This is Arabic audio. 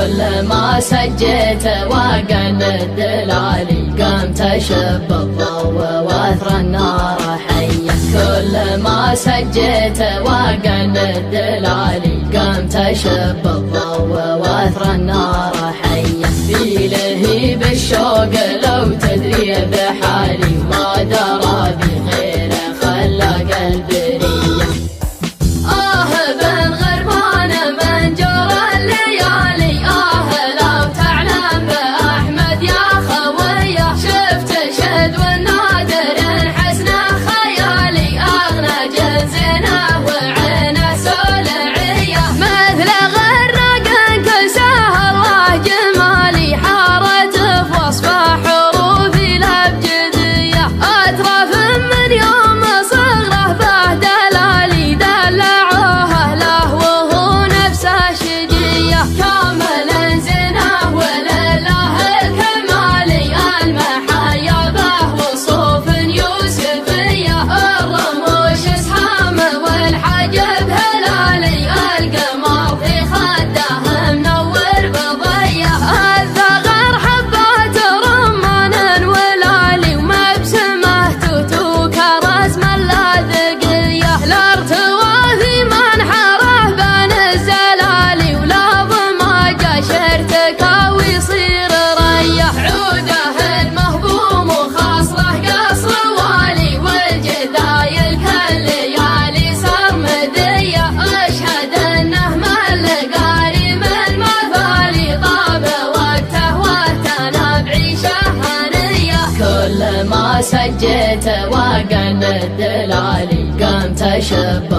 كل ما سجيت وقن الدلالي قمت اشب الضوء واثر النار حية. كل ما سجيت وقن الدلالي قمت اشب الضوء واثر النار حية. في لهيب الشوق لو تدري بحالي ما درى بغير خلى قلبي رية. بن غربان من جرى الليالي لو تعلم بأحمد يا خوية. شفت شد والنادر حسنه خيالي أغنى جنزنه وعينه سولعية. مثل غرق كساه الله جمالي حارت في وصف حروفي الأبجدية. أترف من يوم صغره به دلالي دلعوه له وهو نفسه شجية. كامل زنه ولله الكمالي المحايا به وصوف يوسفية. الرموش اسهام والحجب هلالي القمر في خده منور بضية. الثغر حبات رمان ولالي ومبسمه توتو كرسم اللاذقية. الارتوى في منحره بين الزلالي ولا ضماجه شرتك ويصير ريه. عوده المهبوم وخاصره قصر والي والجدايل كالليالي سرمديه. اشهد انه من قاري من مثالي طاب وقته واهتنى بعيشه هنيه. كل ما سجيت وقن الدلالي قمت اشب